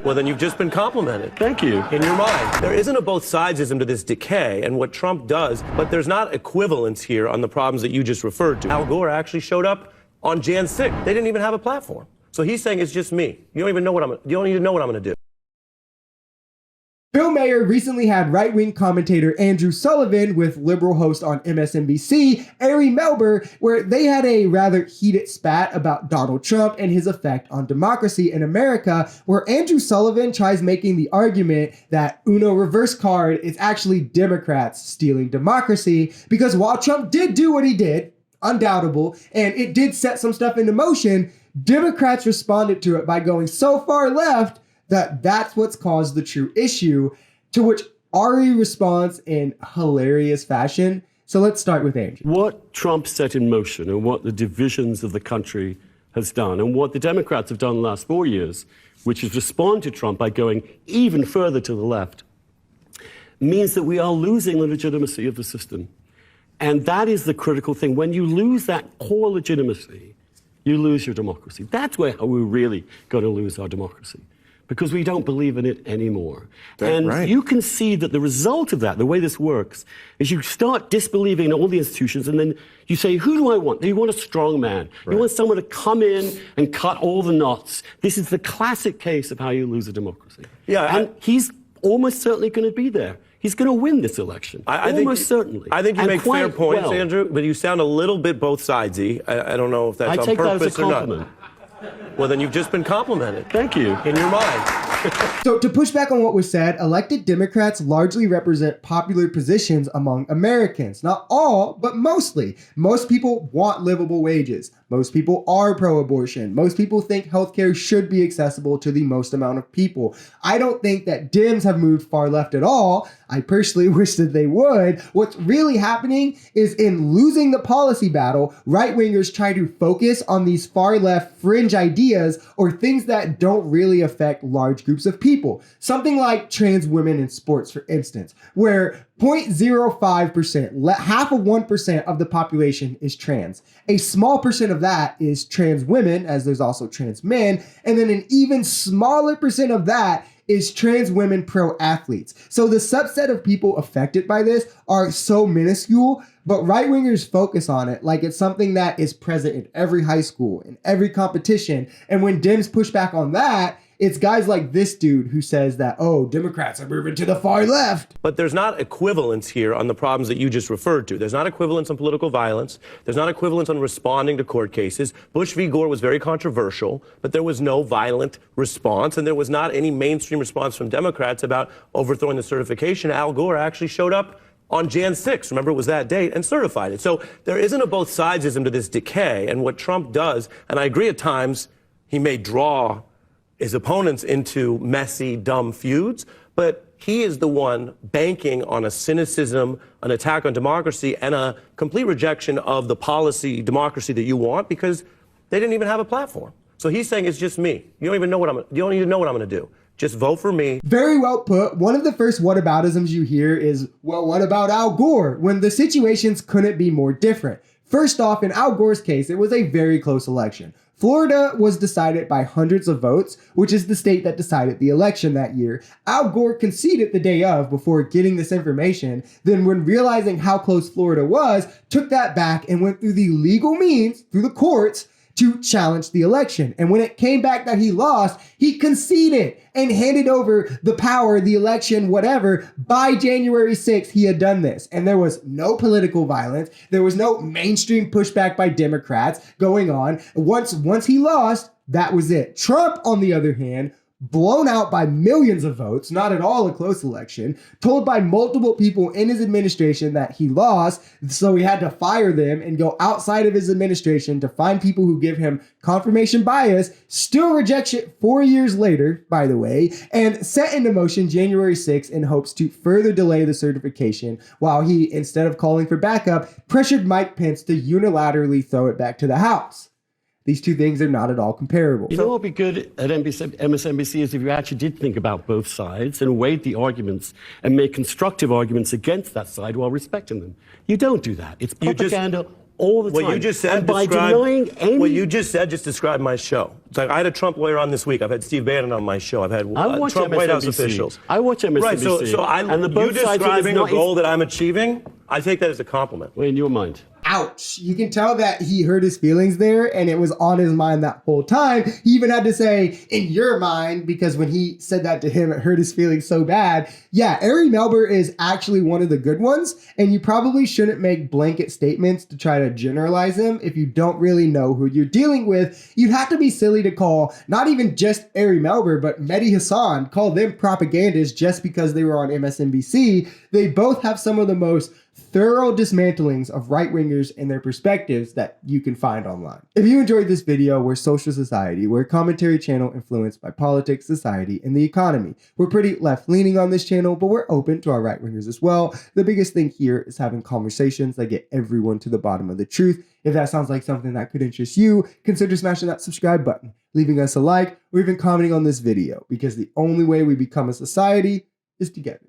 Well, then you've just been complimented. Thank you. In your mind. There isn't a both sidesism to this decay and what Trump does, but there's not equivalence here on the problems that you just referred to. Al Gore actually showed up on Jan 6th. They didn't even have a platform. So he's saying it's just me. You don't even know what I'm going to do. Bill Maher recently had right-wing commentator Andrew Sullivan with liberal host on MSNBC, Ari Melber, where they had a rather heated spat about Donald Trump and his effect on democracy in America, where Andrew Sullivan tries making the argument that Uno reverse card is actually Democrats stealing democracy, because while Trump did do what he did, undoubtable, and it did set some stuff into motion, Democrats responded to it by going so far left that's what's caused the true issue, to which Ari responds in hilarious fashion. So let's start with Andrew. What Trump set in motion and what the divisions of the country has done and what the Democrats have done in the last 4 years, which is respond to Trump by going even further to the left, means that we are losing the legitimacy of the system. And that is the critical thing. When you lose that core legitimacy, you lose your democracy. That's where we're really going to lose our democracy, because we don't believe in it anymore. You can see that the result of that, the way this works, is you start disbelieving in all the institutions, and then you say, who do I want? You want a strong man. You want someone to come in and cut all the knots. This is the classic case of how you lose a democracy. And he's almost certainly going to be there. He's going to win this election, almost certainly. I think you make fair points, Andrew, but you sound a little bit both sidesy. I don't know if that's on purpose or not. Well, then you've just been complimented. Thank you. In your mind. So to push back on what was said, elected Democrats largely represent popular positions among Americans. Not all, but mostly. Most people want livable wages. Most people are pro-abortion. Most people think healthcare should be accessible to the most amount of people. I don't think that Dems have moved far left at all. I personally wish that they would. What's really happening is, in losing the policy battle, right-wingers try to focus on these far-left fringe ideas or things that don't really affect large groups of people. Something like trans women in sports, for instance, where 0.05%, half of 1% of the population is trans. A small percent of that is trans women, as there's also trans men, and then an even smaller percent of that is trans women pro athletes. So the subset of people affected by this are so minuscule, but right-wingers focus on it like it's something that is present in every high school, in every competition. And when Dems push back on that, it's guys like this dude who says that, oh, Democrats are moving to the far left. But there's not equivalence here on the problems that you just referred to. There's not equivalence on political violence. There's not equivalence on responding to court cases. Bush v. Gore was very controversial, but there was no violent response, and there was not any mainstream response from Democrats about overthrowing the certification. Al Gore actually showed up on Jan 6th, remember it was that date, and certified it. So there isn't a both sidesism to this decay, and what Trump does, and I agree at times he may draw his opponents into messy, dumb feuds, but he is the one banking on a cynicism, an attack on democracy, and a complete rejection of the policy democracy that you want, because they didn't even have a platform. So he's saying it's just me. You don't even know what I'm going to do. Just vote for me. Very well put. One of the first whataboutisms you hear is, well, what about Al Gore? When the situations couldn't be more different. First off, in Al Gore's case, it was a very close election. Florida was decided by hundreds of votes, which is the state that decided the election that year. Al Gore conceded the day of before getting this information, then when realizing how close Florida was, took that back and went through the legal means, through the courts, to challenge the election. And when it came back that he lost, he conceded and handed over the power, the election, whatever. By January 6th, he had done this. And there was no political violence. There was no mainstream pushback by Democrats going on. Once he lost, that was it. Trump, on the other hand, blown out by millions of votes, not at all a close election, told by multiple people in his administration that he lost, so he had to fire them and go outside of his administration to find people who give him confirmation bias, still rejects it 4 years later, by the way, and set into motion January 6th in hopes to further delay the certification, while he, instead of calling for backup, pressured Mike Pence to unilaterally throw it back to the House. These two things are not at all comparable. You know what would be good at MSNBC is if you actually did think about both sides and weighed the arguments and made constructive arguments against that side while respecting them. You don't do that. It's propaganda all the time. What you just said and by described, denying any... What you just said just described my show. It's like I had a Trump lawyer on this week. I've had Steve Bannon on my show. I've had watch Trump MSNBC. White House officials. I watch MSNBC. Right, so and the you both sides describing not, a goal that I'm achieving, I take that as a compliment. in your mind. Ouch. You can tell that he hurt his feelings there and it was on his mind that whole time. He even had to say, in your mind, because when he said that to him, it hurt his feelings so bad. Yeah, Ari Melber is actually one of the good ones, and you probably shouldn't make blanket statements to try to generalize him if you don't really know who you're dealing with. You'd have to be silly to call not even just Ari Melber, but Mehdi Hassan, call them propagandists just because they were on MSNBC. They both have some of the most thorough dismantlings of right-wingers and their perspectives that you can find online. If you enjoyed this video, we're social society. We're a commentary channel influenced by politics, society, and the economy. We're pretty left-leaning on this channel, but we're open to our right-wingers as well. The biggest thing here is having conversations that get everyone to the bottom of the truth. If that sounds like something that could interest you, consider smashing that subscribe button, leaving us a like, or even commenting on this video, because the only way we become a society is together.